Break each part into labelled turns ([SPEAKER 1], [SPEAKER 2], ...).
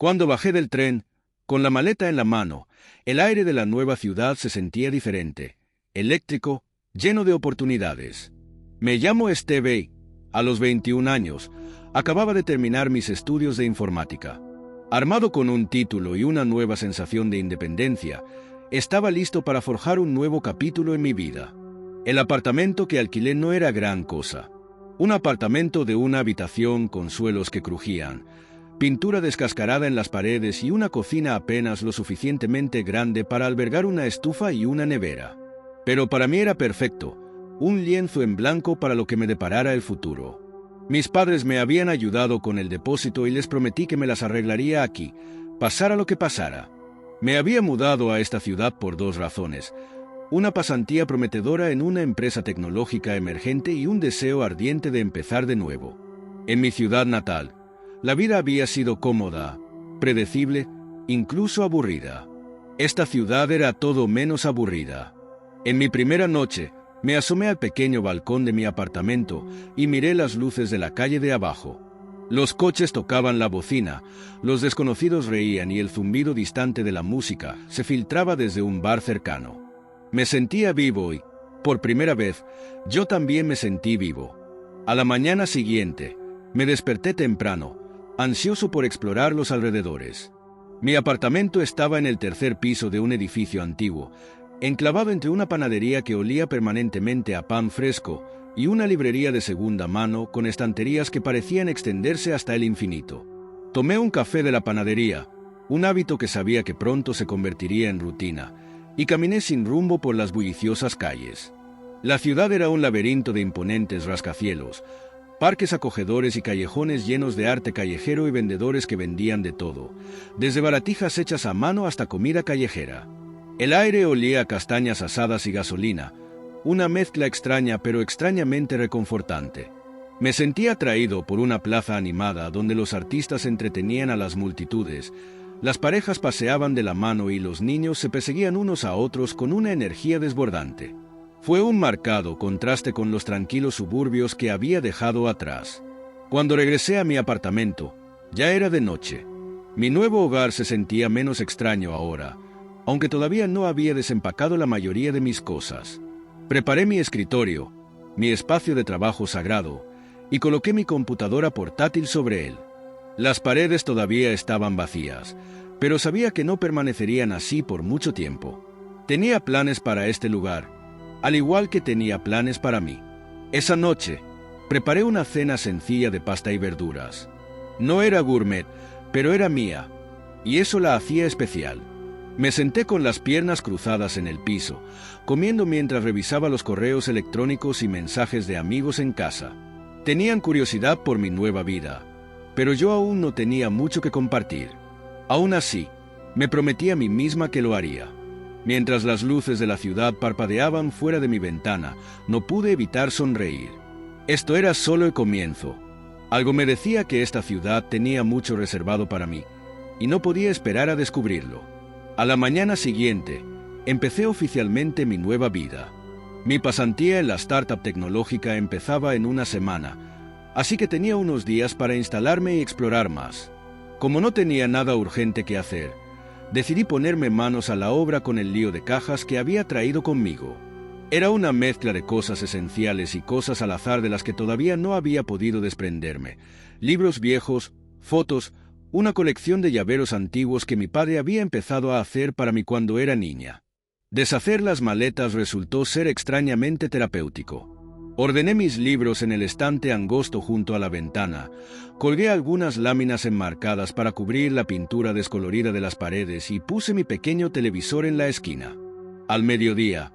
[SPEAKER 1] Cuando bajé del tren, con la maleta en la mano, el aire de la nueva ciudad se sentía diferente, eléctrico, lleno de oportunidades. Me llamo Steve. A los 21 años, acababa de terminar mis estudios de informática. Armado con un título y una nueva sensación de independencia, estaba listo para forjar un nuevo capítulo en mi vida. El apartamento que alquilé no era gran cosa. Un apartamento de una habitación con suelos que crujían, pintura descascarada en las paredes y una cocina apenas lo suficientemente grande para albergar una estufa y una nevera. Pero para mí era perfecto, un lienzo en blanco para lo que me deparara el futuro. Mis padres me habían ayudado con el depósito y les prometí que me las arreglaría aquí, pasara lo que pasara. Me había mudado a esta ciudad por 2 razones: una pasantía prometedora en una empresa tecnológica emergente y un deseo ardiente de empezar de nuevo. En mi ciudad natal, la vida había sido cómoda, predecible, incluso aburrida. Esta ciudad era todo menos aburrida. En mi primera noche, me asomé al pequeño balcón de mi apartamento y miré las luces de la calle de abajo. Los coches tocaban la bocina, los desconocidos reían y el zumbido distante de la música se filtraba desde un bar cercano. Me sentía vivo y, por primera vez, yo también me sentí vivo. A la mañana siguiente, me desperté temprano, ansioso por explorar los alrededores. Mi apartamento estaba en el 3er piso de un edificio antiguo, enclavado entre una panadería que olía permanentemente a pan fresco y una librería de segunda mano con estanterías que parecían extenderse hasta el infinito. Tomé un café de la panadería, un hábito que sabía que pronto se convertiría en rutina, y caminé sin rumbo por las bulliciosas calles. La ciudad era un laberinto de imponentes rascacielos, parques acogedores y callejones llenos de arte callejero y vendedores que vendían de todo, desde baratijas hechas a mano hasta comida callejera. El aire olía a castañas asadas y gasolina, una mezcla extraña pero extrañamente reconfortante. Me sentía atraído por una plaza animada donde los artistas entretenían a las multitudes, las parejas paseaban de la mano y los niños se perseguían unos a otros con una energía desbordante. Fue un marcado contraste con los tranquilos suburbios que había dejado atrás. Cuando regresé a mi apartamento, ya era de noche. Mi nuevo hogar se sentía menos extraño ahora, aunque todavía no había desempacado la mayoría de mis cosas. Preparé mi escritorio, mi espacio de trabajo sagrado, y coloqué mi computadora portátil sobre él. Las paredes todavía estaban vacías, pero sabía que no permanecerían así por mucho tiempo. Tenía planes para este lugar, al igual que tenía planes para mí. Esa noche, preparé una cena sencilla de pasta y verduras. No era gourmet, pero era mía, y eso la hacía especial. Me senté con las piernas cruzadas en el piso, comiendo mientras revisaba los correos electrónicos y mensajes de amigos en casa. Tenían curiosidad por mi nueva vida, pero yo aún no tenía mucho que compartir. Aún así, me prometí a mí misma que lo haría. Mientras las luces de la ciudad parpadeaban fuera de mi ventana, no pude evitar sonreír. Esto era solo el comienzo. Algo me decía que esta ciudad tenía mucho reservado para mí, y no podía esperar a descubrirlo. A la mañana siguiente, empecé oficialmente mi nueva vida. Mi pasantía en la startup tecnológica empezaba en una semana, así que tenía unos días para instalarme y explorar más. Como no tenía nada urgente que hacer, decidí ponerme manos a la obra con el lío de cajas que había traído conmigo. Era una mezcla de cosas esenciales y cosas al azar de las que todavía no había podido desprenderme. Libros viejos, fotos, una colección de llaveros antiguos que mi padre había empezado a hacer para mí cuando era niña. Deshacer las maletas resultó ser extrañamente terapéutico. Ordené mis libros en el estante angosto junto a la ventana, colgué algunas láminas enmarcadas para cubrir la pintura descolorida de las paredes y puse mi pequeño televisor en la esquina. Al mediodía,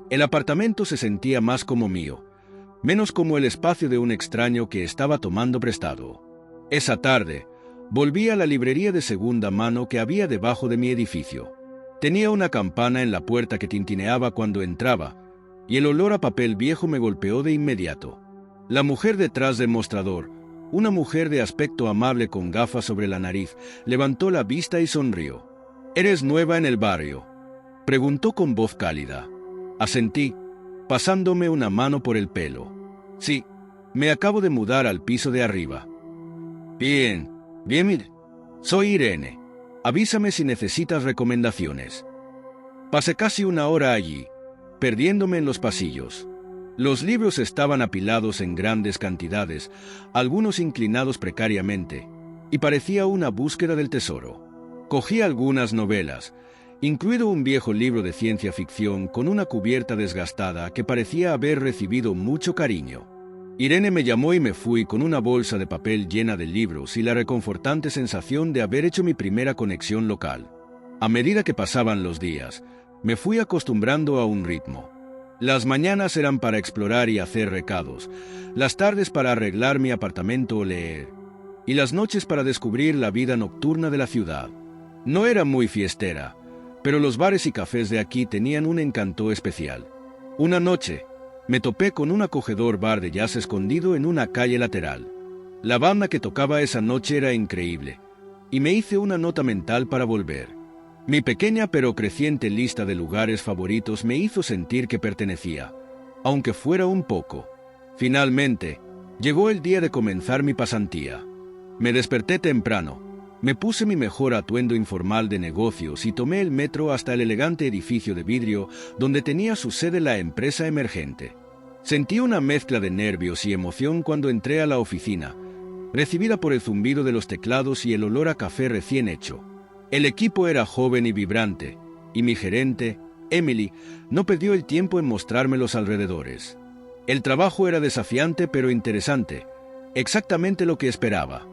[SPEAKER 1] el apartamento se sentía más como mío, menos como el espacio de un extraño que estaba tomando prestado. Esa tarde, volví a la librería de segunda mano que había debajo de mi edificio. Tenía una campana en la puerta que tintineaba cuando entraba, y el olor a papel viejo me golpeó de inmediato. La mujer detrás del mostrador, una mujer de aspecto amable con gafas sobre la nariz, levantó la vista y sonrió. «¿Eres nueva en el barrio?», preguntó con voz cálida. Asentí, pasándome una mano por el pelo. «Sí, me acabo de mudar al piso de arriba». Bien, mire. Soy Irene. Avísame si necesitas recomendaciones. Pasé casi una hora allí, perdiéndome en los pasillos. Los libros estaban apilados en grandes cantidades, algunos inclinados precariamente, y parecía una búsqueda del tesoro. Cogí algunas novelas, incluido un viejo libro de ciencia ficción con una cubierta desgastada que parecía haber recibido mucho cariño. Irene me llamó y me fui con una bolsa de papel llena de libros y la reconfortante sensación de haber hecho mi primera conexión local. A medida que pasaban los días, me fui acostumbrando a un ritmo. Las mañanas eran para explorar y hacer recados, las tardes para arreglar mi apartamento o leer, y las noches para descubrir la vida nocturna de la ciudad. No era muy fiestera, pero los bares y cafés de aquí tenían un encanto especial. Una noche, me topé con un acogedor bar de jazz escondido en una calle lateral. La banda que tocaba esa noche era increíble, y me hice una nota mental para volver. Mi pequeña pero creciente lista de lugares favoritos me hizo sentir que pertenecía, aunque fuera un poco. Finalmente, llegó el día de comenzar mi pasantía. Me desperté temprano, me puse mi mejor atuendo informal de negocios y tomé el metro hasta el elegante edificio de vidrio donde tenía su sede la empresa emergente. Sentí una mezcla de nervios y emoción cuando entré a la oficina, recibida por el zumbido de los teclados y el olor a café recién hecho. El equipo era joven y vibrante, y mi gerente, Emily, no perdió el tiempo en mostrarme los alrededores. El trabajo era desafiante pero interesante, exactamente lo que esperaba.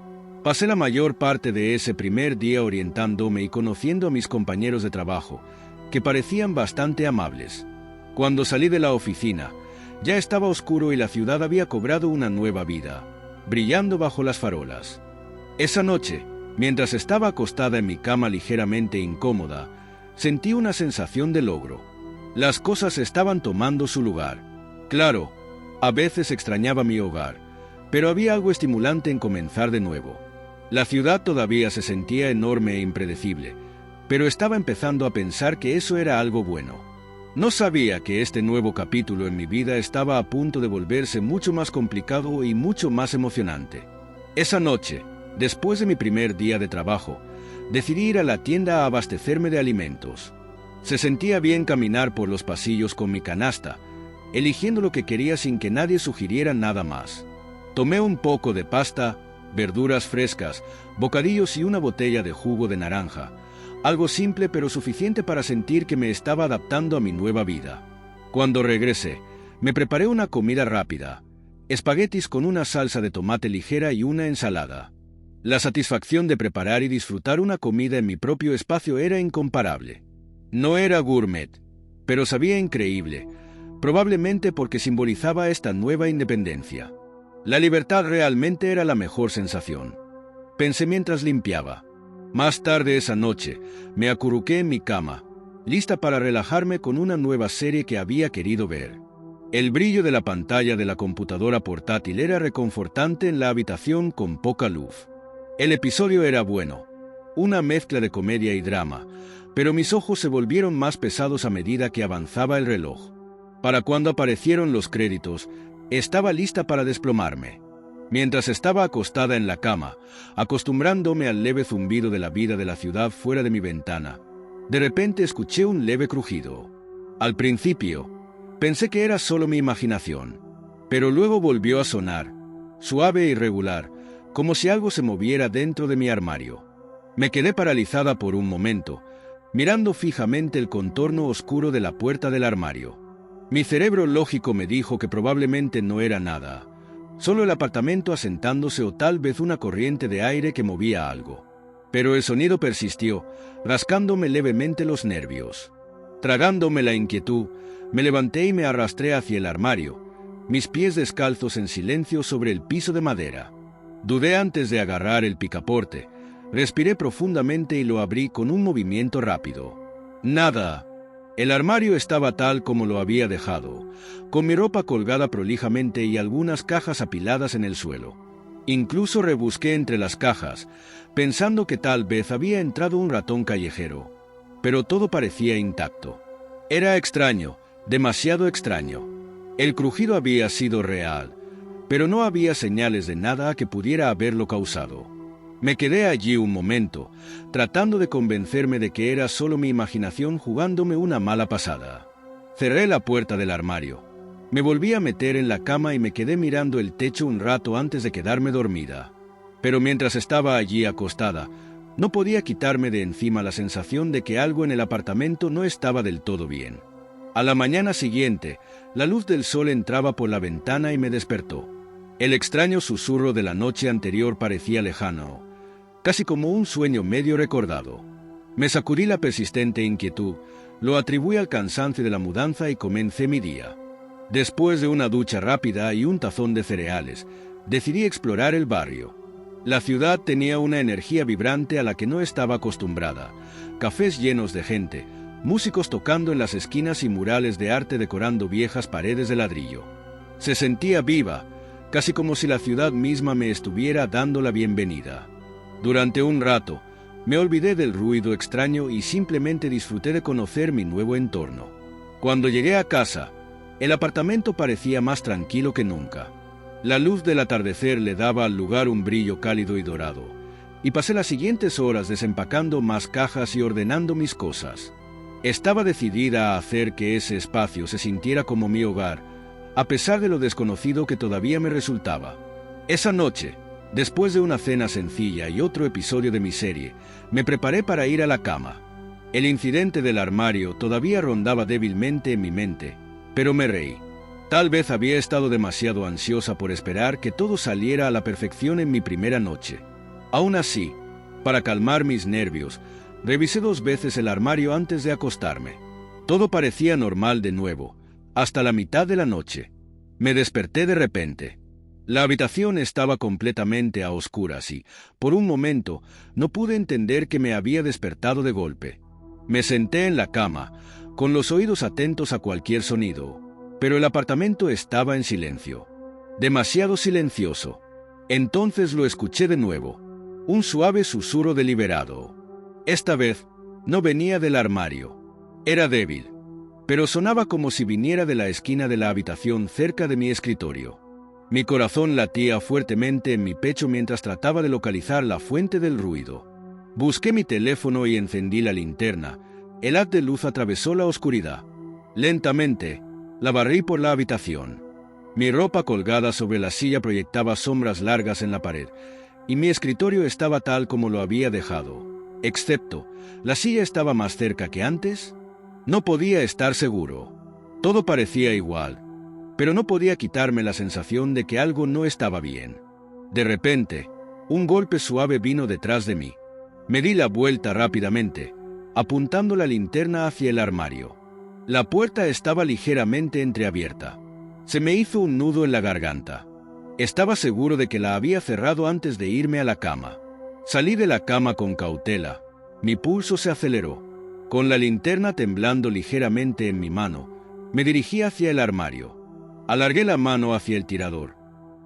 [SPEAKER 1] Pasé la mayor parte de ese primer día orientándome y conociendo a mis compañeros de trabajo, que parecían bastante amables. Cuando salí de la oficina, ya estaba oscuro y la ciudad había cobrado una nueva vida, brillando bajo las farolas. Esa noche, mientras estaba acostada en mi cama ligeramente incómoda, sentí una sensación de logro. Las cosas estaban tomando su lugar. Claro, a veces extrañaba mi hogar, pero había algo estimulante en comenzar de nuevo. La ciudad todavía se sentía enorme e impredecible, pero estaba empezando a pensar que eso era algo bueno. No sabía que este nuevo capítulo en mi vida estaba a punto de volverse mucho más complicado y mucho más emocionante. Esa noche, después de mi primer día de trabajo, decidí ir a la tienda a abastecerme de alimentos. Se sentía bien caminar por los pasillos con mi canasta, eligiendo lo que quería sin que nadie sugiriera nada más. Tomé un poco de pasta, verduras frescas, bocadillos y una botella de jugo de naranja, algo simple pero suficiente para sentir que me estaba adaptando a mi nueva vida. Cuando regresé, me preparé una comida rápida, espaguetis con una salsa de tomate ligera y una ensalada. La satisfacción de preparar y disfrutar una comida en mi propio espacio era incomparable. No era gourmet, pero sabía increíble, probablemente porque simbolizaba esta nueva independencia. La libertad realmente era la mejor sensación. Pensé mientras limpiaba. Más tarde esa noche, me acurruqué en mi cama, lista para relajarme con una nueva serie que había querido ver. El brillo de la pantalla de la computadora portátil era reconfortante en la habitación con poca luz. El episodio era bueno, una mezcla de comedia y drama, pero mis ojos se volvieron más pesados a medida que avanzaba el reloj. Para cuando aparecieron los créditos, estaba lista para desplomarme. Mientras estaba acostada en la cama, acostumbrándome al leve zumbido de la vida de la ciudad fuera de mi ventana, de repente escuché un leve crujido. Al principio, pensé que era solo mi imaginación, pero luego volvió a sonar, suave e irregular, como si algo se moviera dentro de mi armario. Me quedé paralizada por un momento, mirando fijamente el contorno oscuro de la puerta del armario. Mi cerebro lógico me dijo que probablemente no era nada, solo el apartamento asentándose o tal vez una corriente de aire que movía algo. Pero el sonido persistió, rascándome levemente los nervios. Tragándome la inquietud, me levanté y me arrastré hacia el armario, mis pies descalzos en silencio sobre el piso de madera. Dudé antes de agarrar el picaporte, respiré profundamente y lo abrí con un movimiento rápido. Nada. El armario estaba tal como lo había dejado, con mi ropa colgada prolijamente y algunas cajas apiladas en el suelo. Incluso rebusqué entre las cajas, pensando que tal vez había entrado un ratón callejero, pero todo parecía intacto. Era extraño, demasiado extraño. El crujido había sido real, pero no había señales de nada que pudiera haberlo causado. Me quedé allí un momento, tratando de convencerme de que era solo mi imaginación jugándome una mala pasada. Cerré la puerta del armario. Me volví a meter en la cama y me quedé mirando el techo un rato antes de quedarme dormida. Pero mientras estaba allí acostada, no podía quitarme de encima la sensación de que algo en el apartamento no estaba del todo bien. A la mañana siguiente, la luz del sol entraba por la ventana y me despertó. El extraño susurro de la noche anterior parecía lejano, casi como un sueño medio recordado. Me sacudí la persistente inquietud, lo atribuí al cansancio de la mudanza y comencé mi día. Después de una ducha rápida y un tazón de cereales, decidí explorar el barrio. La ciudad tenía una energía vibrante a la que no estaba acostumbrada, cafés llenos de gente, músicos tocando en las esquinas y murales de arte decorando viejas paredes de ladrillo. Se sentía viva, casi como si la ciudad misma me estuviera dando la bienvenida. Durante un rato, me olvidé del ruido extraño y simplemente disfruté de conocer mi nuevo entorno. Cuando llegué a casa, el apartamento parecía más tranquilo que nunca. La luz del atardecer le daba al lugar un brillo cálido y dorado, y pasé las siguientes horas desempacando más cajas y ordenando mis cosas. Estaba decidida a hacer que ese espacio se sintiera como mi hogar, a pesar de lo desconocido que todavía me resultaba. Esa noche, después de una cena sencilla y otro episodio de mi serie, me preparé para ir a la cama. El incidente del armario todavía rondaba débilmente en mi mente, pero me reí. Tal vez había estado demasiado ansiosa por esperar que todo saliera a la perfección en mi primera noche. Aún así, para calmar mis nervios, revisé 2 veces el armario antes de acostarme. Todo parecía normal de nuevo, hasta la mitad de la noche. Me desperté de repente. La habitación estaba completamente a oscuras y, por un momento, no pude entender que me había despertado de golpe. Me senté en la cama, con los oídos atentos a cualquier sonido, pero el apartamento estaba en silencio. Demasiado silencioso. Entonces lo escuché de nuevo. Un suave susurro deliberado. Esta vez, no venía del armario. Era débil, pero sonaba como si viniera de la esquina de la habitación cerca de mi escritorio. Mi corazón latía fuertemente en mi pecho mientras trataba de localizar la fuente del ruido. Busqué mi teléfono y encendí la linterna. El haz de luz atravesó la oscuridad. Lentamente, la barrí por la habitación. Mi ropa colgada sobre la silla proyectaba sombras largas en la pared, y mi escritorio estaba tal como lo había dejado. Excepto, ¿la silla estaba más cerca que antes? No podía estar seguro. Todo parecía igual, pero no podía quitarme la sensación de que algo no estaba bien. De repente, un golpe suave vino detrás de mí. Me di la vuelta rápidamente, apuntando la linterna hacia el armario. La puerta estaba ligeramente entreabierta. Se me hizo un nudo en la garganta. Estaba seguro de que la había cerrado antes de irme a la cama. Salí de la cama con cautela. Mi pulso se aceleró. Con la linterna temblando ligeramente en mi mano, me dirigí hacia el armario. Alargué la mano hacia el tirador.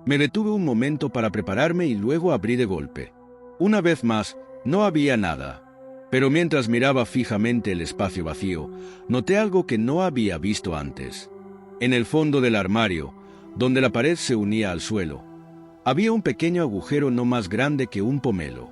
[SPEAKER 1] Me detuve un momento para prepararme y luego abrí de golpe. Una vez más, no había nada. Pero mientras miraba fijamente el espacio vacío, noté algo que no había visto antes. En el fondo del armario, donde la pared se unía al suelo, había un pequeño agujero no más grande que un pomelo.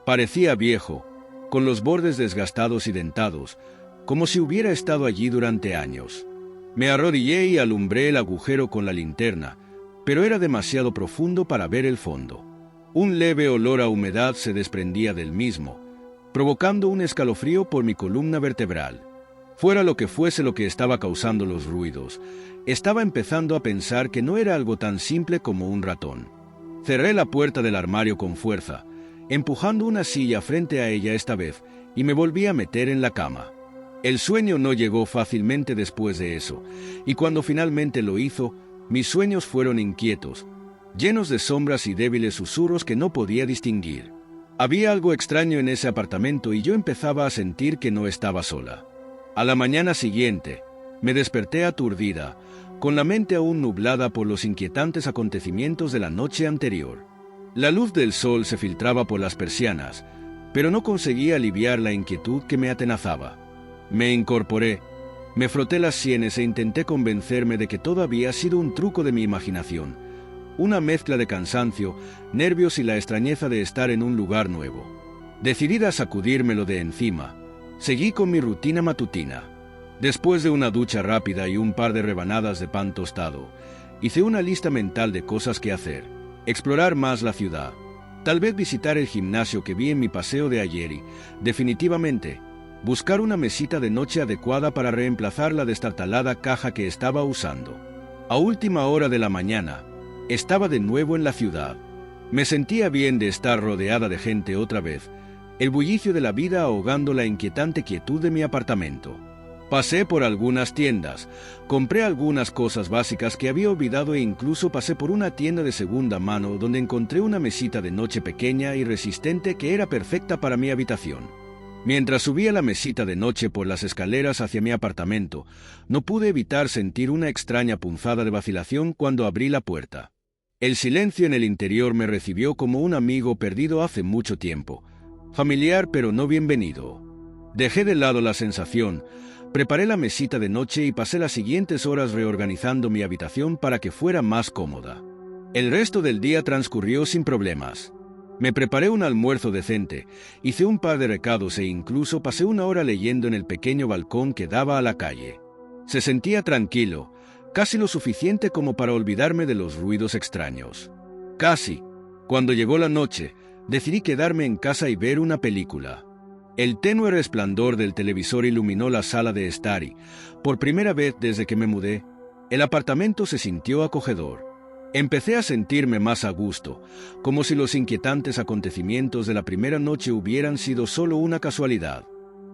[SPEAKER 1] Parecía viejo, con los bordes desgastados y dentados, como si hubiera estado allí durante años. Me arrodillé y alumbré el agujero con la linterna, pero era demasiado profundo para ver el fondo. Un leve olor a humedad se desprendía del mismo, provocando un escalofrío por mi columna vertebral. Fuera lo que fuese lo que estaba causando los ruidos, estaba empezando a pensar que no era algo tan simple como un ratón. Cerré la puerta del armario con fuerza, empujando una silla frente a ella esta vez, y me volví a meter en la cama. El sueño no llegó fácilmente después de eso, y cuando finalmente lo hizo, mis sueños fueron inquietos, llenos de sombras y débiles susurros que no podía distinguir. Había algo extraño en ese apartamento y yo empezaba a sentir que no estaba sola. A la mañana siguiente, me desperté aturdida, con la mente aún nublada por los inquietantes acontecimientos de la noche anterior. La luz del sol se filtraba por las persianas, pero no conseguía aliviar la inquietud que me atenazaba. Me incorporé, me froté las sienes e intenté convencerme de que todo había sido un truco de mi imaginación, una mezcla de cansancio, nervios y la extrañeza de estar en un lugar nuevo. Decidida a sacudírmelo de encima, seguí con mi rutina matutina. Después de una ducha rápida y un par de rebanadas de pan tostado, hice una lista mental de cosas que hacer. Explorar más la ciudad. Tal vez visitar el gimnasio que vi en mi paseo de ayer y, definitivamente, buscar una mesita de noche adecuada para reemplazar la destartalada caja que estaba usando. A última hora de la mañana, estaba de nuevo en la ciudad. Me sentía bien de estar rodeada de gente otra vez, el bullicio de la vida ahogando la inquietante quietud de mi apartamento. Pasé por algunas tiendas, compré algunas cosas básicas que había olvidado e incluso pasé por una tienda de segunda mano donde encontré una mesita de noche pequeña y resistente que era perfecta para mi habitación. Mientras subía la mesita de noche por las escaleras hacia mi apartamento, no pude evitar sentir una extraña punzada de vacilación cuando abrí la puerta. El silencio en el interior me recibió como un amigo perdido hace mucho tiempo, familiar pero no bienvenido. Dejé de lado la sensación, preparé la mesita de noche y pasé las siguientes horas reorganizando mi habitación para que fuera más cómoda. El resto del día transcurrió sin problemas. Me preparé un almuerzo decente, hice un par de recados e incluso pasé una hora leyendo en el pequeño balcón que daba a la calle. Se sentía tranquilo, casi lo suficiente como para olvidarme de los ruidos extraños. Casi. Cuando llegó la noche, decidí quedarme en casa y ver una película. El tenue resplandor del televisor iluminó la sala de estar y, por primera vez desde que me mudé, el apartamento se sintió acogedor. Empecé a sentirme más a gusto, como si los inquietantes acontecimientos de la primera noche hubieran sido solo una casualidad.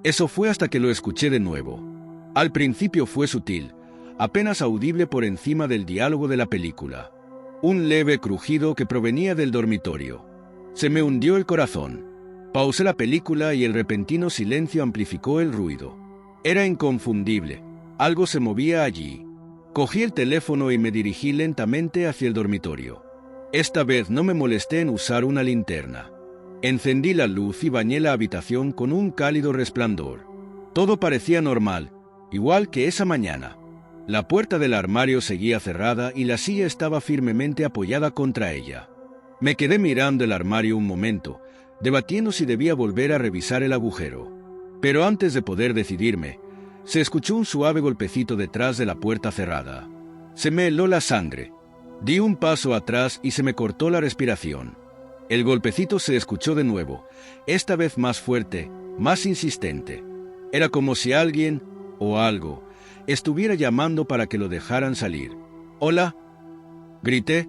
[SPEAKER 1] Eso fue hasta que lo escuché de nuevo. Al principio fue sutil, apenas audible por encima del diálogo de la película. Un leve crujido que provenía del dormitorio. Se me hundió el corazón. Pausé la película y el repentino silencio amplificó el ruido. Era inconfundible. Algo se movía allí. Cogí el teléfono y me dirigí lentamente hacia el dormitorio. Esta vez no me molesté en usar una linterna. Encendí la luz y bañé la habitación con un cálido resplandor. Todo parecía normal, igual que esa mañana. La puerta del armario seguía cerrada y la silla estaba firmemente apoyada contra ella. Me quedé mirando el armario un momento, debatiendo si debía volver a revisar el agujero. Pero antes de poder decidirme, se escuchó un suave golpecito detrás de la puerta cerrada. Se me heló la sangre. Di un paso atrás y se me cortó la respiración. El golpecito se escuchó de nuevo, esta vez más fuerte, más insistente. Era como si alguien, o algo, estuviera llamando para que lo dejaran salir. «¡Hola!», grité,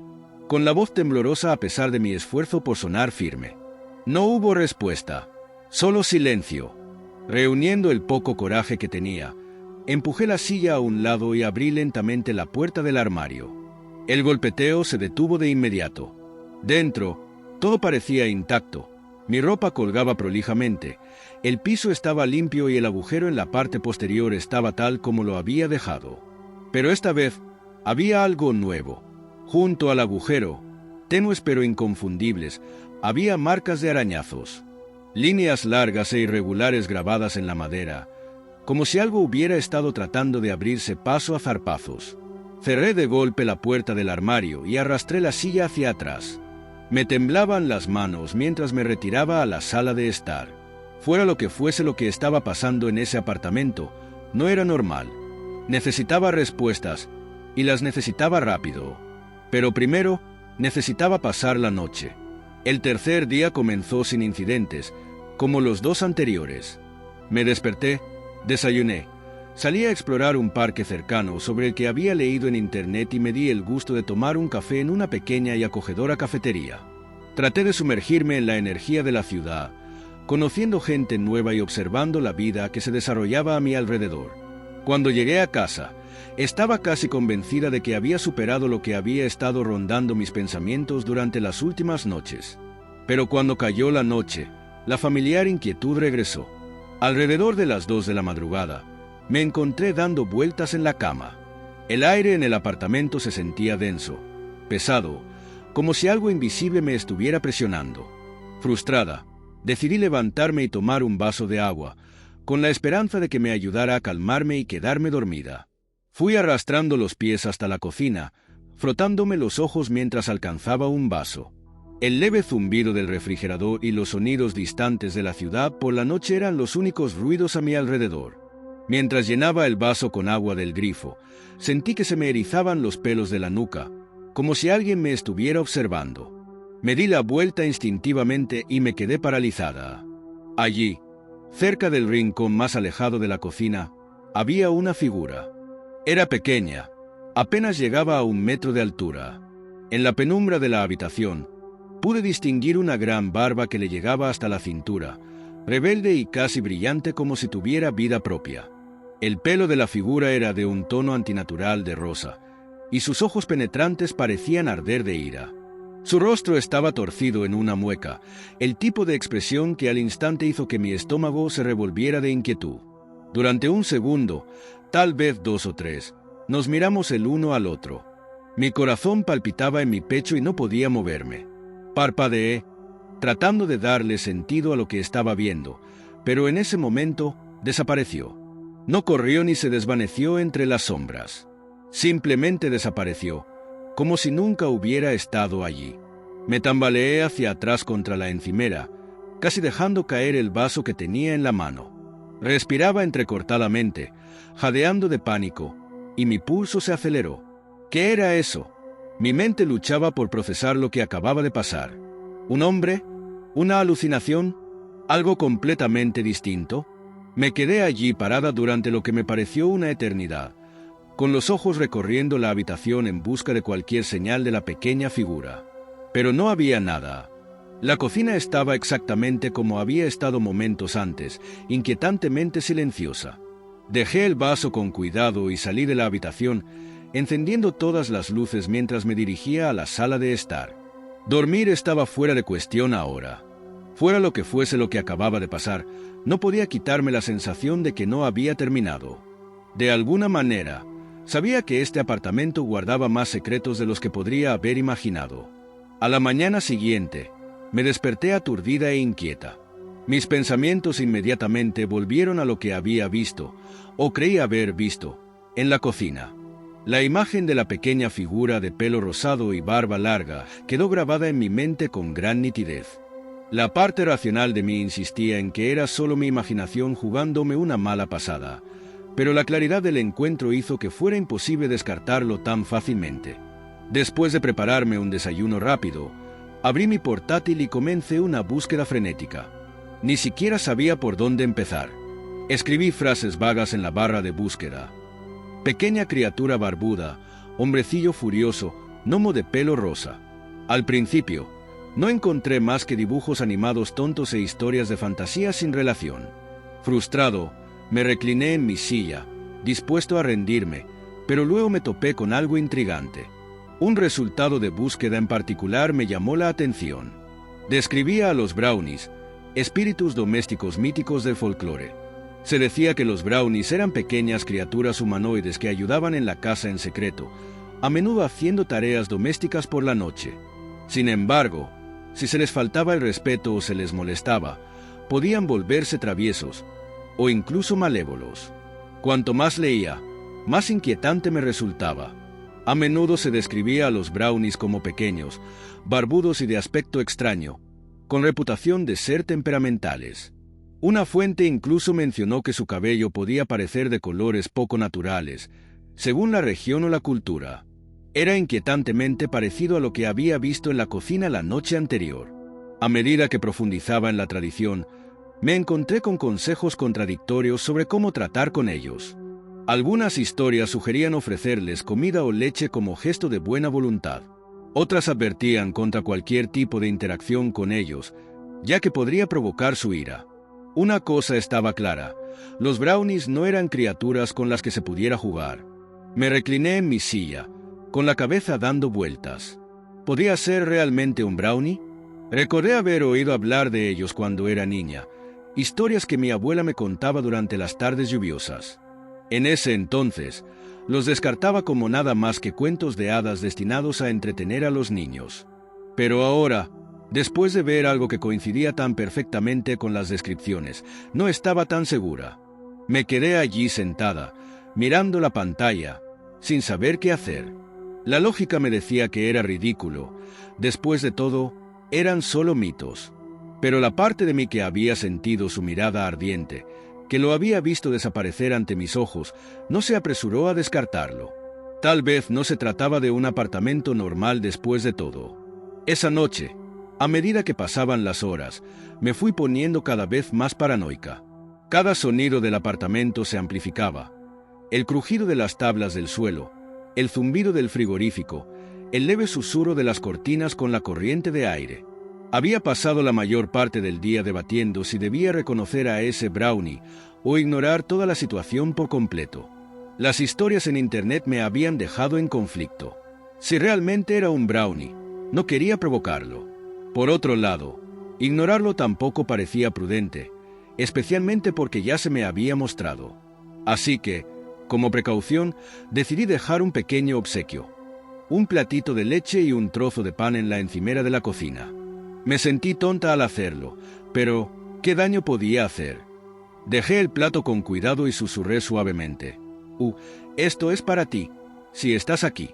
[SPEAKER 1] con la voz temblorosa a pesar de mi esfuerzo por sonar firme. No hubo respuesta, solo silencio. Reuniendo el poco coraje que tenía, empujé la silla a un lado y abrí lentamente la puerta del armario. El golpeteo se detuvo de inmediato. Dentro, todo parecía intacto. Mi ropa colgaba prolijamente, el piso estaba limpio y el agujero en la parte posterior estaba tal como lo había dejado. Pero esta vez, había algo nuevo. Junto al agujero, tenues pero inconfundibles, había marcas de arañazos. Líneas largas e irregulares grabadas en la madera, como si algo hubiera estado tratando de abrirse paso a zarpazos. Cerré de golpe la puerta del armario y arrastré la silla hacia atrás. Me temblaban las manos mientras me retiraba a la sala de estar. Fuera lo que fuese lo que estaba pasando en ese apartamento, no era normal. Necesitaba respuestas, y las necesitaba rápido. Pero primero, necesitaba pasar la noche. El tercer día comenzó sin incidentes, como los dos anteriores. Me desperté, desayuné, salí a explorar un parque cercano sobre el que había leído en internet y me di el gusto de tomar un café en una pequeña y acogedora cafetería. Traté de sumergirme en la energía de la ciudad, conociendo gente nueva y observando la vida que se desarrollaba a mi alrededor. Cuando llegué a casa, estaba casi convencida de que había superado lo que había estado rondando mis pensamientos durante las últimas noches. Pero cuando cayó la noche, la familiar inquietud regresó. Alrededor de las 2 de la madrugada, me encontré dando vueltas en la cama. El aire en el apartamento se sentía denso, pesado, como si algo invisible me estuviera presionando. Frustrada, decidí levantarme y tomar un vaso de agua, con la esperanza de que me ayudara a calmarme y quedarme dormida. Fui arrastrando los pies hasta la cocina, frotándome los ojos mientras alcanzaba un vaso. El leve zumbido del refrigerador y los sonidos distantes de la ciudad por la noche eran los únicos ruidos a mi alrededor. Mientras llenaba el vaso con agua del grifo, sentí que se me erizaban los pelos de la nuca, como si alguien me estuviera observando. Me di la vuelta instintivamente y me quedé paralizada. Allí, cerca del rincón más alejado de la cocina, había una figura. Era pequeña, apenas llegaba a 1 metro de altura. En la penumbra de la habitación, pude distinguir una gran barba que le llegaba hasta la cintura, rebelde y casi brillante como si tuviera vida propia. El pelo de la figura era de un tono antinatural de rosa, y sus ojos penetrantes parecían arder de ira. Su rostro estaba torcido en una mueca, el tipo de expresión que al instante hizo que mi estómago se revolviera de inquietud. Durante un segundo, tal vez 2 o 3, nos miramos el uno al otro. Mi corazón palpitaba en mi pecho y no podía moverme. Parpadeé, tratando de darle sentido a lo que estaba viendo, pero en ese momento desapareció. No corrió ni se desvaneció entre las sombras. Simplemente desapareció, como si nunca hubiera estado allí. Me tambaleé hacia atrás contra la encimera, casi dejando caer el vaso que tenía en la mano. Respiraba entrecortadamente, jadeando de pánico, y mi pulso se aceleró. ¿Qué era eso? Mi mente luchaba por procesar lo que acababa de pasar. ¿Un hombre? ¿Una alucinación? ¿Algo completamente distinto? Me quedé allí parada durante lo que me pareció una eternidad, con los ojos recorriendo la habitación en busca de cualquier señal de la pequeña figura. Pero no había nada. La cocina estaba exactamente como había estado momentos antes, inquietantemente silenciosa. Dejé el vaso con cuidado y salí de la habitación, encendiendo todas las luces mientras me dirigía a la sala de estar. Dormir estaba fuera de cuestión ahora. Fuera lo que fuese lo que acababa de pasar, no podía quitarme la sensación de que no había terminado. De alguna manera, sabía que este apartamento guardaba más secretos de los que podría haber imaginado. A la mañana siguiente, me desperté aturdida e inquieta. Mis pensamientos inmediatamente volvieron a lo que había visto, o creí haber visto, en la cocina. La imagen de la pequeña figura de pelo rosado y barba larga quedó grabada en mi mente con gran nitidez. La parte racional de mí insistía en que era solo mi imaginación jugándome una mala pasada, pero la claridad del encuentro hizo que fuera imposible descartarlo tan fácilmente. Después de prepararme un desayuno rápido, abrí mi portátil y comencé una búsqueda frenética. Ni siquiera sabía por dónde empezar. Escribí frases vagas en la barra de búsqueda. Pequeña criatura barbuda, hombrecillo furioso, gnomo de pelo rosa. Al principio, no encontré más que dibujos animados tontos e historias de fantasía sin relación. Frustrado, me recliné en mi silla, dispuesto a rendirme, pero luego me topé con algo intrigante. Un resultado de búsqueda en particular me llamó la atención. Describía a los brownies, espíritus domésticos míticos del folclore. Se decía que los brownies eran pequeñas criaturas humanoides que ayudaban en la casa en secreto, a menudo haciendo tareas domésticas por la noche. Sin embargo, si se les faltaba el respeto o se les molestaba, podían volverse traviesos, o incluso malévolos. Cuanto más leía, más inquietante me resultaba. A menudo se describía a los brownies como pequeños, barbudos y de aspecto extraño, con reputación de ser temperamentales. Una fuente incluso mencionó que su cabello podía parecer de colores poco naturales, según la región o la cultura. Era inquietantemente parecido a lo que había visto en la cocina la noche anterior. A medida que profundizaba en la tradición, me encontré con consejos contradictorios sobre cómo tratar con ellos. Algunas historias sugerían ofrecerles comida o leche como gesto de buena voluntad. Otras advertían contra cualquier tipo de interacción con ellos, ya que podría provocar su ira. Una cosa estaba clara: los brownies no eran criaturas con las que se pudiera jugar. Me recliné en mi silla, con la cabeza dando vueltas. ¿Podía ser realmente un brownie? Recordé haber oído hablar de ellos cuando era niña, historias que mi abuela me contaba durante las tardes lluviosas. En ese entonces, los descartaba como nada más que cuentos de hadas destinados a entretener a los niños. Pero ahora, después de ver algo que coincidía tan perfectamente con las descripciones, no estaba tan segura. Me quedé allí sentada, mirando la pantalla, sin saber qué hacer. La lógica me decía que era ridículo. Después de todo, eran solo mitos. Pero la parte de mí que había sentido su mirada ardiente, que lo había visto desaparecer ante mis ojos, no se apresuró a descartarlo. Tal vez no se trataba de un apartamento normal después de todo. Esa noche, a medida que pasaban las horas, me fui poniendo cada vez más paranoica. Cada sonido del apartamento se amplificaba. El crujido de las tablas del suelo, el zumbido del frigorífico, el leve susurro de las cortinas con la corriente de aire. Había pasado la mayor parte del día debatiendo si debía reconocer a ese brownie o ignorar toda la situación por completo. Las historias en Internet me habían dejado en conflicto. Si realmente era un brownie, no quería provocarlo. Por otro lado, ignorarlo tampoco parecía prudente, especialmente porque ya se me había mostrado. Así que, como precaución, decidí dejar un pequeño obsequio: un platito de leche y un trozo de pan en la encimera de la cocina. Me sentí tonta al hacerlo, pero ¿qué daño podía hacer? Dejé el plato con cuidado y susurré suavemente: esto es para ti, si estás aquí.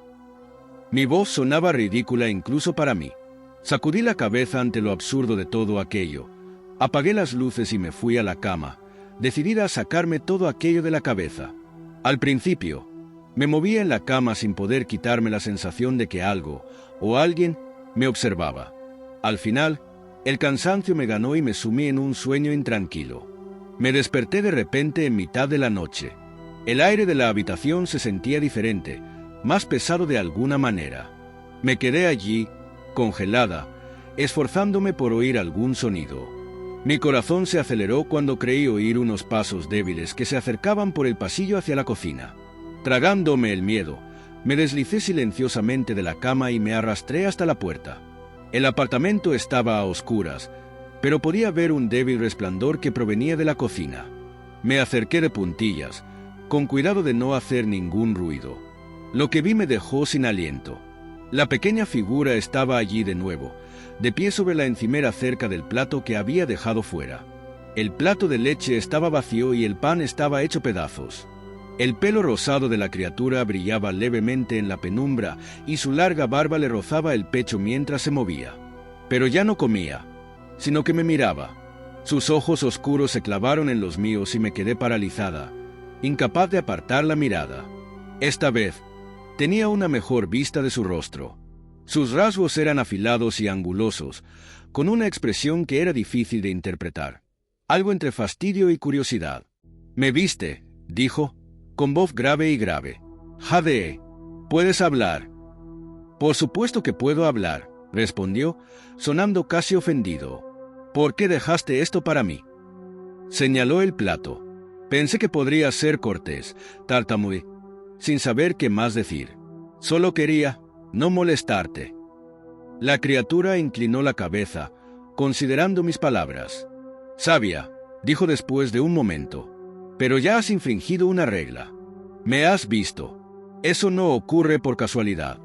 [SPEAKER 1] Mi voz sonaba ridícula incluso para mí. Sacudí la cabeza ante lo absurdo de todo aquello. Apagué las luces y me fui a la cama, decidida a sacarme todo aquello de la cabeza. Al principio, me movía en la cama sin poder quitarme la sensación de que algo o alguien me observaba. Al final, el cansancio me ganó y me sumí en un sueño intranquilo. Me desperté de repente en mitad de la noche. El aire de la habitación se sentía diferente, más pesado de alguna manera. Me quedé allí, congelada, esforzándome por oír algún sonido. Mi corazón se aceleró cuando creí oír unos pasos débiles que se acercaban por el pasillo hacia la cocina. Tragándome el miedo, me deslicé silenciosamente de la cama y me arrastré hasta la puerta. El apartamento estaba a oscuras, pero podía ver un débil resplandor que provenía de la cocina. Me acerqué de puntillas, con cuidado de no hacer ningún ruido. Lo que vi me dejó sin aliento. La pequeña figura estaba allí de nuevo, de pie sobre la encimera cerca del plato que había dejado fuera. El plato de leche estaba vacío y el pan estaba hecho pedazos. El pelo rosado de la criatura brillaba levemente en la penumbra y su larga barba le rozaba el pecho mientras se movía. Pero ya no comía, sino que me miraba. Sus ojos oscuros se clavaron en los míos y me quedé paralizada, incapaz de apartar la mirada. Esta vez, tenía una mejor vista de su rostro. Sus rasgos eran afilados y angulosos, con una expresión que era difícil de interpretar. Algo entre fastidio y curiosidad. «¿Me viste?», dijo, con voz grave y grave. «Jade, ¿puedes hablar?» «Por supuesto que puedo hablar», respondió, sonando casi ofendido. «¿Por qué dejaste esto para mí?» Señaló el plato. Pensé que podría ser cortés, tartamudeé, sin saber qué más decir. «Solo quería no molestarte». La criatura inclinó la cabeza, considerando mis palabras. «Sabia», dijo después de un momento, «pero ya has infringido una regla. Me has visto. Eso no ocurre por casualidad».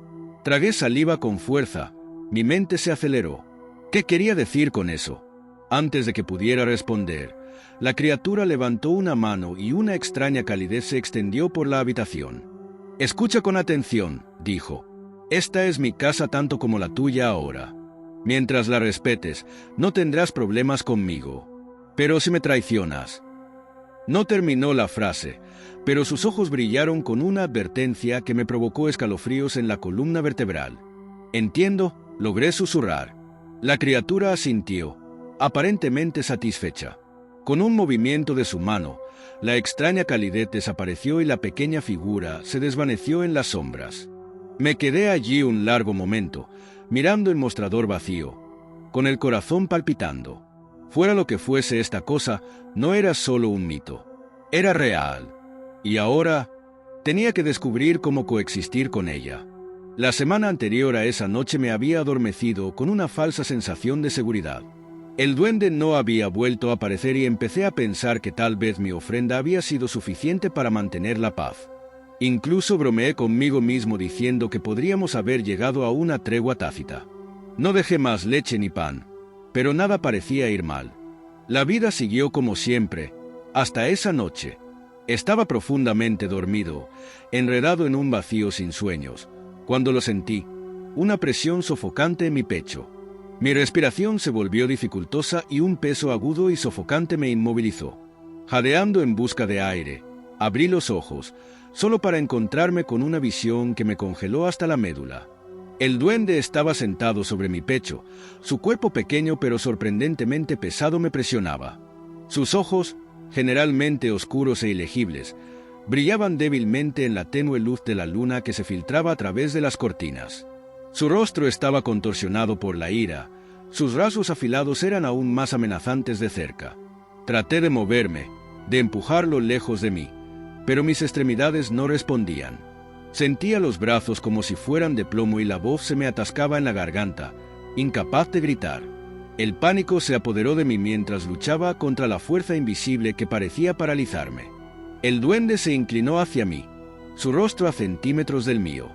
[SPEAKER 1] Tragué saliva con fuerza. Mi mente se aceleró. ¿Qué quería decir con eso? Antes de que pudiera responder, la criatura levantó una mano y una extraña calidez se extendió por la habitación. «Escucha con atención», dijo. «Esta es mi casa tanto como la tuya ahora. Mientras la respetes, no tendrás problemas conmigo. Pero si me traicionas...» No terminó la frase, pero sus ojos brillaron con una advertencia que me provocó escalofríos en la columna vertebral. «Entiendo», logré susurrar. La criatura asintió, aparentemente satisfecha. Con un movimiento de su mano, la extraña calidez desapareció y la pequeña figura se desvaneció en las sombras. Me quedé allí un largo momento, mirando el mostrador vacío, con el corazón palpitando. Fuera lo que fuese esta cosa, no era solo un mito. Era real. Y ahora tenía que descubrir cómo coexistir con ella. La semana anterior a esa noche me había adormecido con una falsa sensación de seguridad. El duende no había vuelto a aparecer y empecé a pensar que tal vez mi ofrenda había sido suficiente para mantener la paz. Incluso bromeé conmigo mismo diciendo que podríamos haber llegado a una tregua tácita. No dejé más leche ni pan, pero nada parecía ir mal. La vida siguió como siempre, hasta esa noche. Estaba profundamente dormido, enredado en un vacío sin sueños, Cuando lo sentí, una presión sofocante en mi pecho. Mi respiración se volvió dificultosa y un peso agudo y sofocante me inmovilizó. Jadeando en busca de aire, abrí los ojos, solo para encontrarme con una visión que me congeló hasta la médula. El duende estaba sentado sobre mi pecho, su cuerpo pequeño pero sorprendentemente pesado me presionaba. Sus ojos, generalmente oscuros e ilegibles, brillaban débilmente en la tenue luz de la luna que se filtraba a través de las cortinas. Su rostro estaba contorsionado por la ira, sus rasgos afilados eran aún más amenazantes de cerca. Traté de moverme, de empujarlo lejos de mí, pero mis extremidades no respondían. Sentía los brazos como si fueran de plomo y la voz se me atascaba en la garganta, incapaz de gritar. El pánico se apoderó de mí mientras luchaba contra la fuerza invisible que parecía paralizarme. El duende se inclinó hacia mí, su rostro a centímetros del mío.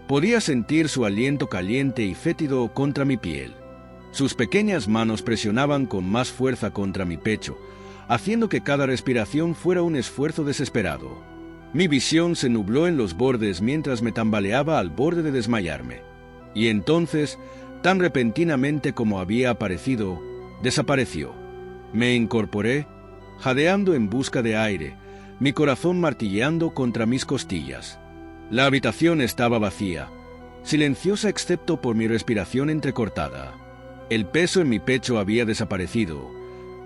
[SPEAKER 1] Podía sentir su aliento caliente y fétido contra mi piel. Sus pequeñas manos presionaban con más fuerza contra mi pecho, haciendo que cada respiración fuera un esfuerzo desesperado. Mi visión se nubló en los bordes mientras me tambaleaba al borde de desmayarme. Y entonces, tan repentinamente como había aparecido, desapareció. Me incorporé, jadeando en busca de aire, mi corazón martilleando contra mis costillas. La habitación estaba vacía, silenciosa excepto por mi respiración entrecortada. El peso en mi pecho había desaparecido,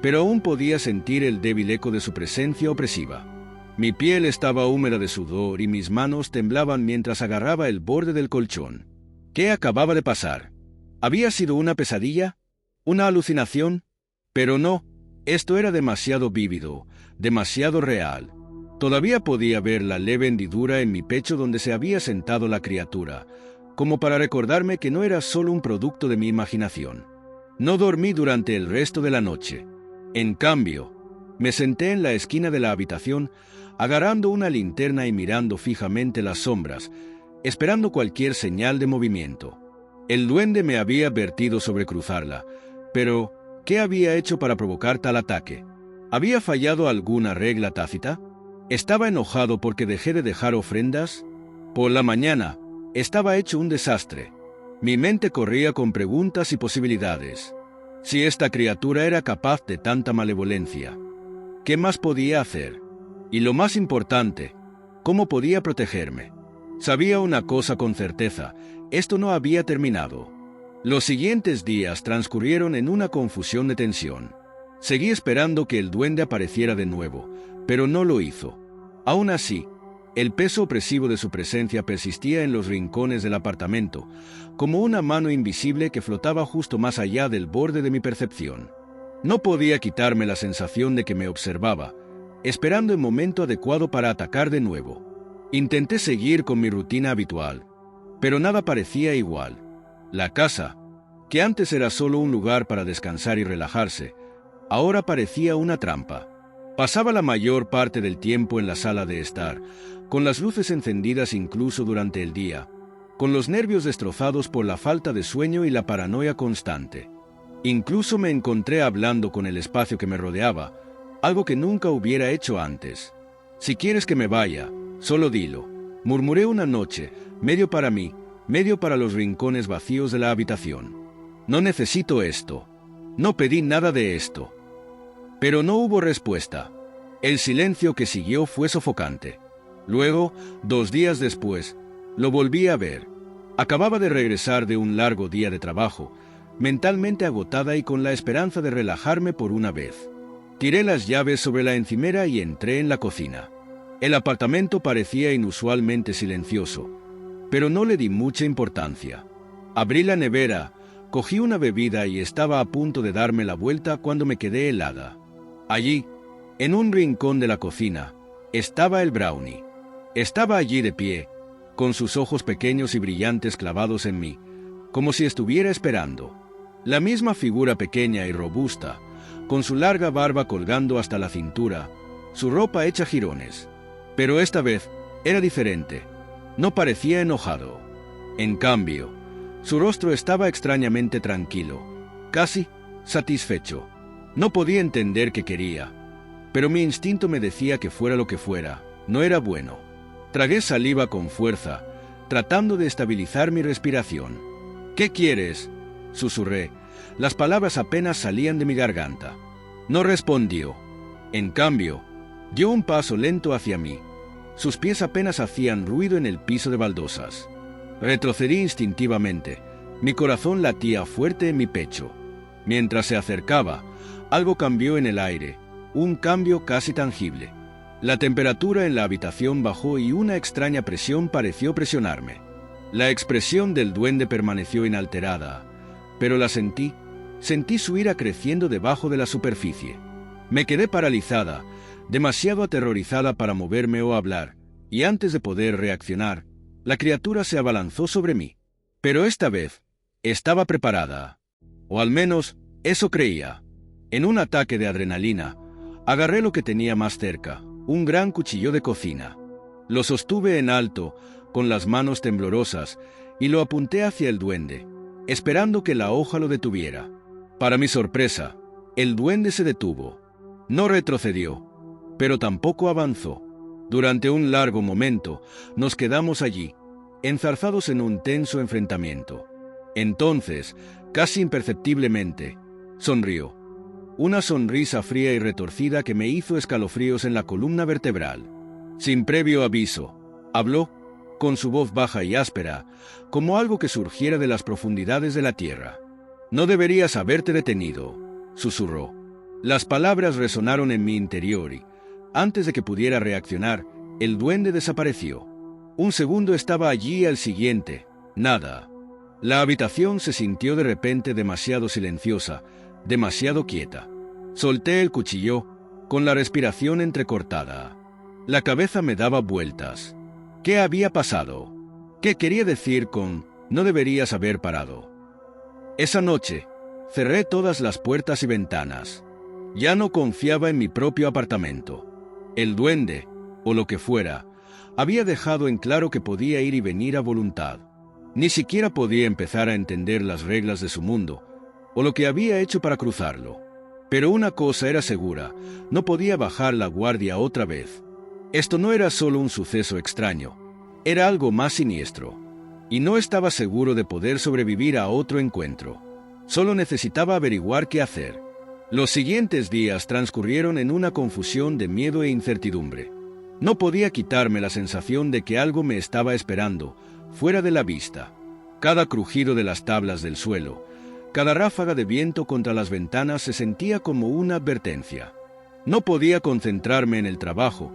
[SPEAKER 1] pero aún podía sentir el débil eco de su presencia opresiva. Mi piel estaba húmeda de sudor y mis manos temblaban mientras agarraba el borde del colchón. ¿Qué acababa de pasar? ¿Había sido una pesadilla? ¿Una alucinación? Pero no, esto era demasiado vívido, demasiado real. Todavía podía ver la leve hendidura en mi pecho donde se había sentado la criatura, como para recordarme que no era solo un producto de mi imaginación. No dormí durante el resto de la noche. En cambio, me senté en la esquina de la habitación, agarrando una linterna y mirando fijamente las sombras, esperando cualquier señal de movimiento. El duende me había advertido sobre cruzarla, pero ¿qué había hecho para provocar tal ataque? ¿Había fallado alguna regla tácita? ¿Estaba enojado porque dejé de dejar ofrendas? Por la mañana, estaba hecho un desastre. Mi mente corría con preguntas y posibilidades. Si esta criatura era capaz de tanta malevolencia, ¿qué más podía hacer? Y lo más importante, ¿cómo podía protegerme? Sabía una cosa con certeza, esto no había terminado. Los siguientes días transcurrieron en una confusión de tensión. Seguí esperando que el duende apareciera de nuevo, pero no lo hizo. Aún así, el peso opresivo de su presencia persistía en los rincones del apartamento, como una mano invisible que flotaba justo más allá del borde de mi percepción. No podía quitarme la sensación de que me observaba, esperando el momento adecuado para atacar de nuevo. Intenté seguir con mi rutina habitual, pero nada parecía igual. La casa, que antes era solo un lugar para descansar y relajarse, ahora parecía una trampa. Pasaba la mayor parte del tiempo en la sala de estar, con las luces encendidas incluso durante el día, con los nervios destrozados por la falta de sueño y la paranoia constante. Incluso me encontré hablando con el espacio que me rodeaba, algo que nunca hubiera hecho antes. «Si quieres que me vaya, solo dilo», murmuré una noche, medio para mí, medio para los rincones vacíos de la habitación. «No necesito esto. No pedí nada de esto». Pero no hubo respuesta. El silencio que siguió fue sofocante. Luego, 2 días después, lo volví a ver. Acababa de regresar de un largo día de trabajo, mentalmente agotada y con la esperanza de relajarme por una vez. Tiré las llaves sobre la encimera y entré en la cocina. El apartamento parecía inusualmente silencioso, pero no le di mucha importancia. Abrí la nevera, cogí una bebida y estaba a punto de darme la vuelta cuando me quedé helada. Allí, en un rincón de la cocina, estaba el brownie. Estaba allí de pie, con sus ojos pequeños y brillantes clavados en mí, como si estuviera esperando. La misma figura pequeña y robusta, con su larga barba colgando hasta la cintura, su ropa hecha jirones. Pero esta vez era diferente. No parecía enojado. En cambio, su rostro estaba extrañamente tranquilo, casi satisfecho. No podía entender qué quería, pero mi instinto me decía que fuera lo que fuera, no era bueno. Tragué saliva con fuerza, tratando de estabilizar mi respiración. «¿Qué quieres?», susurré. Las palabras apenas salían de mi garganta. No respondió. En cambio, dio un paso lento hacia mí. Sus pies apenas hacían ruido en el piso de baldosas. Retrocedí instintivamente. Mi corazón latía fuerte en mi pecho. Mientras se acercaba, algo cambió en el aire, un cambio casi tangible. La temperatura en la habitación bajó y una extraña presión pareció presionarme. La expresión del duende permaneció inalterada, pero la sentí su ira creciendo debajo de la superficie. Me quedé paralizada, demasiado aterrorizada para moverme o hablar, y antes de poder reaccionar, la criatura se abalanzó sobre mí. Pero esta vez, estaba preparada. O al menos, eso creía. En un ataque de adrenalina, agarré lo que tenía más cerca, un gran cuchillo de cocina. Lo sostuve en alto, con las manos temblorosas, y lo apunté hacia el duende, esperando que la hoja lo detuviera. Para mi sorpresa, el duende se detuvo. No retrocedió, pero tampoco avanzó. Durante un largo momento, nos quedamos allí, enzarzados en un tenso enfrentamiento. Entonces, casi imperceptiblemente, sonrió. Una sonrisa fría y retorcida que me hizo escalofríos en la columna vertebral. Sin previo aviso, habló, con su voz baja y áspera, como algo que surgiera de las profundidades de la tierra. «No deberías haberte detenido», susurró. Las palabras resonaron en mi interior y, antes de que pudiera reaccionar, el duende desapareció. Un segundo estaba allí y al siguiente, nada. La habitación se sintió de repente demasiado silenciosa, demasiado quieta. Solté el cuchillo, con la respiración entrecortada. La cabeza me daba vueltas. ¿Qué había pasado? ¿Qué quería decir con «no deberías haber parado»? Esa noche, cerré todas las puertas y ventanas. Ya no confiaba en mi propio apartamento. El duende, o lo que fuera, había dejado en claro que podía ir y venir a voluntad. Ni siquiera podía empezar a entender las reglas de su mundo, o lo que había hecho para cruzarlo. Pero una cosa era segura, no podía bajar la guardia otra vez. Esto no era solo un suceso extraño, era algo más siniestro. Y no estaba seguro de poder sobrevivir a otro encuentro. Solo necesitaba averiguar qué hacer. Los siguientes días transcurrieron en una confusión de miedo e incertidumbre. No podía quitarme la sensación de que algo me estaba esperando, fuera de la vista. Cada crujido de las tablas del suelo, cada ráfaga de viento contra las ventanas se sentía como una advertencia. No podía concentrarme en el trabajo,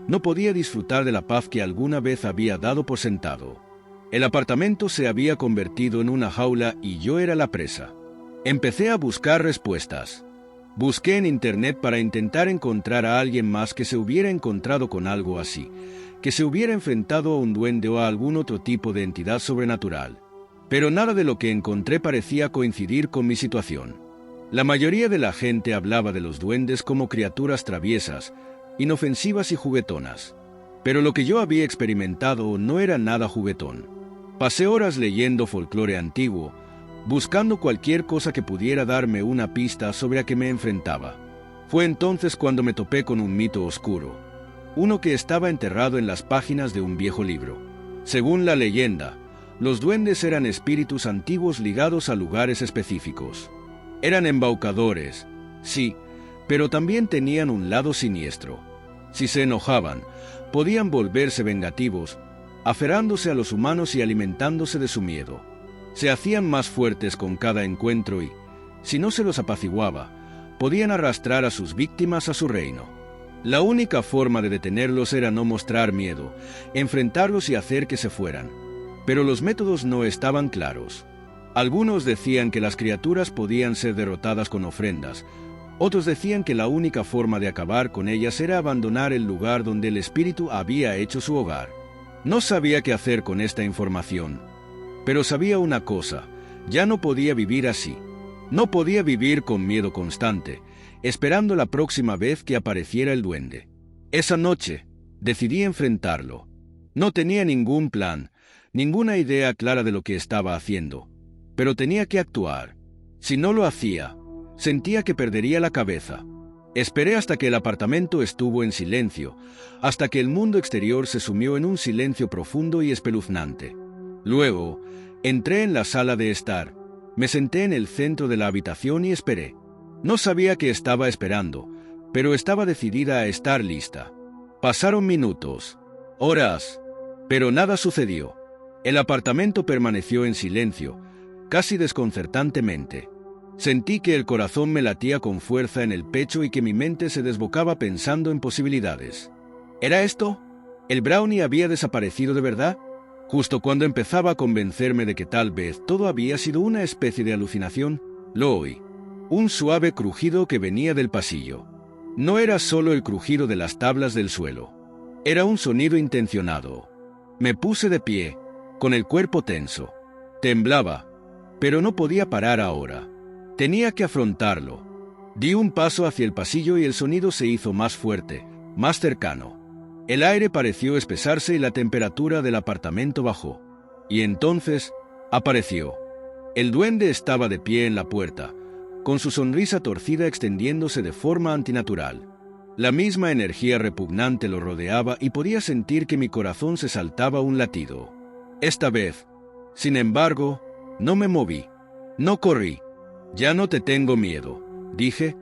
[SPEAKER 1] no podía disfrutar de la paz que alguna vez había dado por sentado. El apartamento se había convertido en una jaula y yo era la presa. Empecé a buscar respuestas. Busqué en internet para intentar encontrar a alguien más que se hubiera encontrado con algo así, que se hubiera enfrentado a un duende o a algún otro tipo de entidad sobrenatural. Pero nada de lo que encontré parecía coincidir con mi situación. La mayoría de la gente hablaba de los duendes como criaturas traviesas, inofensivas y juguetonas. Pero lo que yo había experimentado no era nada juguetón. Pasé horas leyendo folclore antiguo, buscando cualquier cosa que pudiera darme una pista sobre a qué me enfrentaba. Fue entonces cuando me topé con un mito oscuro, uno que estaba enterrado en las páginas de un viejo libro. Según la leyenda, los duendes eran espíritus antiguos ligados a lugares específicos. Eran embaucadores, sí, pero también tenían un lado siniestro. Si se enojaban, podían volverse vengativos, aferrándose a los humanos y alimentándose de su miedo. Se hacían más fuertes con cada encuentro y, si no se los apaciguaba, podían arrastrar a sus víctimas a su reino. La única forma de detenerlos era no mostrar miedo, enfrentarlos y hacer que se fueran. Pero los métodos no estaban claros. Algunos decían que las criaturas podían ser derrotadas con ofrendas, otros decían que la única forma de acabar con ellas era abandonar el lugar donde el espíritu había hecho su hogar. No sabía qué hacer con esta información, pero sabía una cosa: ya no podía vivir así. No podía vivir con miedo constante, esperando la próxima vez que apareciera el duende. Esa noche, decidí enfrentarlo. No tenía ningún plan, ninguna idea clara de lo que estaba haciendo, pero tenía que actuar. Si no lo hacía, sentía que perdería la cabeza. Esperé hasta que el apartamento estuvo en silencio, hasta que el mundo exterior se sumió en un silencio profundo y espeluznante. Luego, entré en la sala de estar. Me senté en el centro de la habitación y esperé. No sabía qué estaba esperando, pero estaba decidida a estar lista. Pasaron minutos, horas, pero nada sucedió. El apartamento permaneció en silencio, casi desconcertantemente. Sentí que el corazón me latía con fuerza en el pecho y que mi mente se desbocaba pensando en posibilidades. ¿Era esto? ¿El brownie había desaparecido de verdad? Justo cuando empezaba a convencerme de que tal vez todo había sido una especie de alucinación, lo oí. Un suave crujido que venía del pasillo. No era solo el crujido de las tablas del suelo. Era un sonido intencionado. Me puse de pie, con el cuerpo tenso. Temblaba, pero no podía parar ahora. Tenía que afrontarlo. Di un paso hacia el pasillo y el sonido se hizo más fuerte, más cercano. El aire pareció espesarse y la temperatura del apartamento bajó. Y entonces, apareció. El duende estaba de pie en la puerta, con su sonrisa torcida extendiéndose de forma antinatural. La misma energía repugnante lo rodeaba y podía sentir que mi corazón se saltaba un latido. Esta vez, sin embargo, no me moví. No corrí. «Ya no te tengo miedo», dije,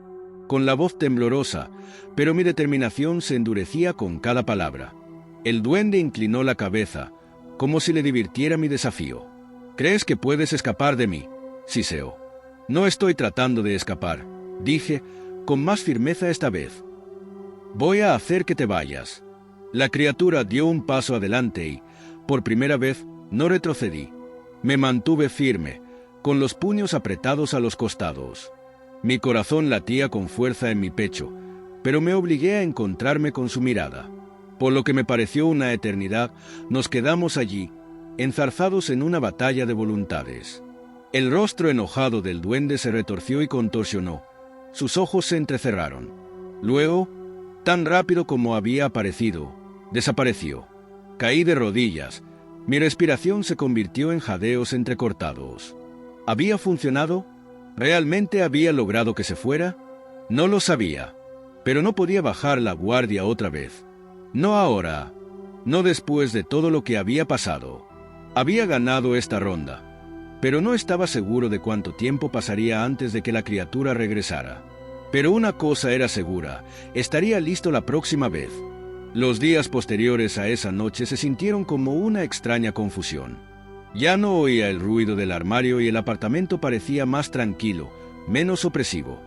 [SPEAKER 1] con la voz temblorosa, pero mi determinación se endurecía con cada palabra. El duende inclinó la cabeza, como si le divirtiera mi desafío. «¿Crees que puedes escapar de mí?», siseó. «No estoy tratando de escapar», dije, con más firmeza esta vez. «Voy a hacer que te vayas». La criatura dio un paso adelante y, por primera vez, no retrocedí. Me mantuve firme, con los puños apretados a los costados. Mi corazón latía con fuerza en mi pecho, pero me obligué a encontrarme con su mirada. Por lo que me pareció una eternidad, nos quedamos allí, enzarzados en una batalla de voluntades. El rostro enojado del duende se retorció y contorsionó. Sus ojos se entrecerraron. Luego, tan rápido como había aparecido, desapareció. Caí de rodillas. Mi respiración se convirtió en jadeos entrecortados. ¿Había funcionado? ¿Realmente había logrado que se fuera? No lo sabía, pero no podía bajar la guardia otra vez. No ahora, no después de todo lo que había pasado. Había ganado esta ronda, pero no estaba seguro de cuánto tiempo pasaría antes de que la criatura regresara. Pero una cosa era segura, estaría listo la próxima vez. Los días posteriores a esa noche se sintieron como una extraña confusión. Ya no oía el ruido del armario y el apartamento parecía más tranquilo, menos opresivo.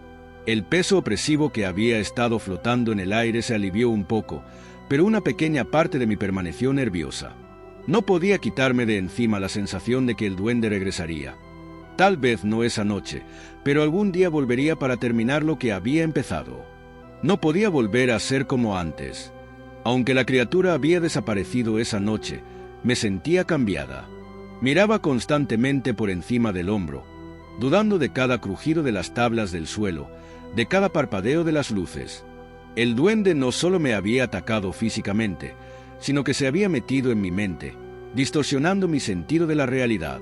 [SPEAKER 1] El peso opresivo que había estado flotando en el aire se alivió un poco, pero una pequeña parte de mí permaneció nerviosa. No podía quitarme de encima la sensación de que el duende regresaría. Tal vez no esa noche, pero algún día volvería para terminar lo que había empezado. No podía volver a ser como antes. Aunque la criatura había desaparecido esa noche, me sentía cambiada. Miraba constantemente por encima del hombro, dudando de cada crujido de las tablas del suelo, de cada parpadeo de las luces. El duende no solo me había atacado físicamente, sino que se había metido en mi mente, distorsionando mi sentido de la realidad.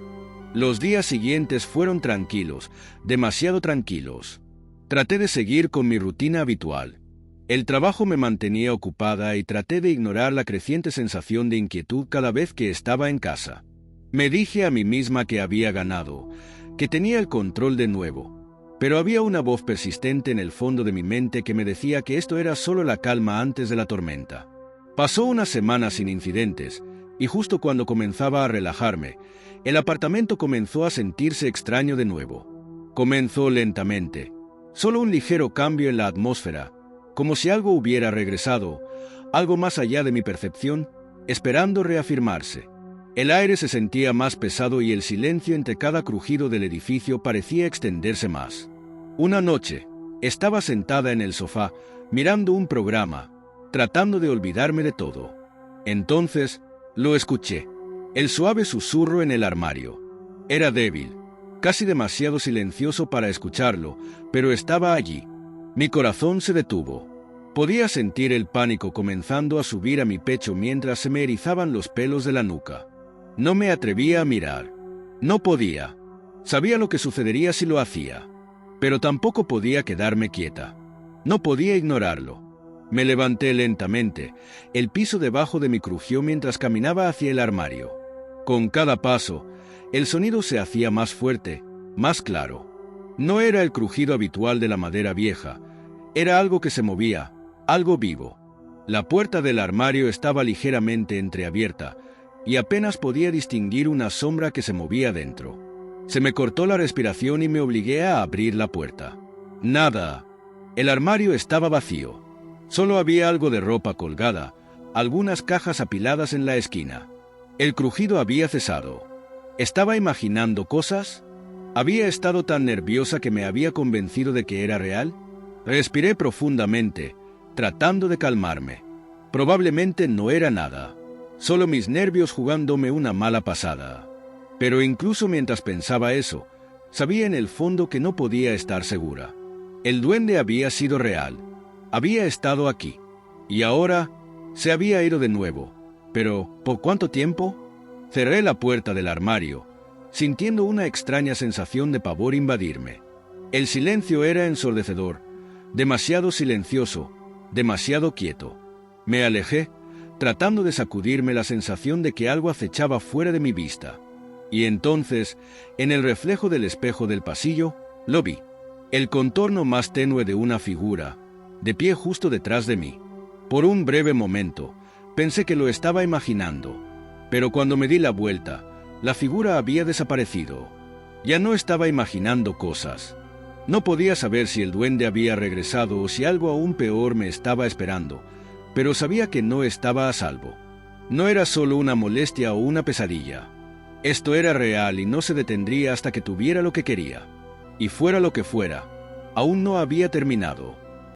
[SPEAKER 1] Los días siguientes fueron tranquilos, demasiado tranquilos. Traté de seguir con mi rutina habitual. El trabajo me mantenía ocupada y traté de ignorar la creciente sensación de inquietud cada vez que estaba en casa. Me dije a mí misma que había ganado, que tenía el control de nuevo, pero había una voz persistente en el fondo de mi mente que me decía que esto era solo la calma antes de la tormenta. Pasó una semana sin incidentes, y justo cuando comenzaba a relajarme, el apartamento comenzó a sentirse extraño de nuevo. Comenzó lentamente, solo un ligero cambio en la atmósfera, como si algo hubiera regresado, algo más allá de mi percepción, esperando reafirmarse. El aire se sentía más pesado y el silencio entre cada crujido del edificio parecía extenderse más. Una noche, estaba sentada en el sofá, mirando un programa, tratando de olvidarme de todo. Entonces, lo escuché, el suave susurro en el armario. Era débil, casi demasiado silencioso para escucharlo, pero estaba allí. Mi corazón se detuvo. Podía sentir el pánico comenzando a subir a mi pecho mientras se me erizaban los pelos de la nuca. No me atrevía a mirar. No podía. Sabía lo que sucedería si lo hacía, pero tampoco podía quedarme quieta. No podía ignorarlo. Me levanté lentamente. El piso debajo de mí crujió mientras caminaba hacia el armario. Con cada paso, el sonido se hacía más fuerte, más claro. No era el crujido habitual de la madera vieja, era algo que se movía, algo vivo. La puerta del armario estaba ligeramente entreabierta, y apenas podía distinguir una sombra que se movía dentro. Se me cortó la respiración y me obligué a abrir la puerta. Nada. El armario estaba vacío. Solo había algo de ropa colgada, algunas cajas apiladas en la esquina. El crujido había cesado. ¿Estaba imaginando cosas? ¿Había estado tan nerviosa que me había convencido de que era real? Respiré profundamente, tratando de calmarme. Probablemente no era nada, solo mis nervios jugándome una mala pasada. Pero incluso mientras pensaba eso, sabía en el fondo que no podía estar segura. El duende había sido real, había estado aquí, y ahora se había ido de nuevo. Pero, ¿por cuánto tiempo? Cerré la puerta del armario, sintiendo una extraña sensación de pavor invadirme. El silencio era ensordecedor, demasiado silencioso, demasiado quieto. Me alejé, tratando de sacudirme la sensación de que algo acechaba fuera de mi vista. Y entonces, en el reflejo del espejo del pasillo, lo vi. El contorno más tenue de una figura, de pie justo detrás de mí. Por un breve momento, pensé que lo estaba imaginando, pero cuando me di la vuelta, la figura había desaparecido. Ya no estaba imaginando cosas. No podía saber si el duende había regresado o si algo aún peor me estaba esperando, pero sabía que no estaba a salvo. No era solo una molestia o una pesadilla. Esto era real y no se detendría hasta que tuviera lo que quería. Y fuera lo que fuera, aún no había terminado.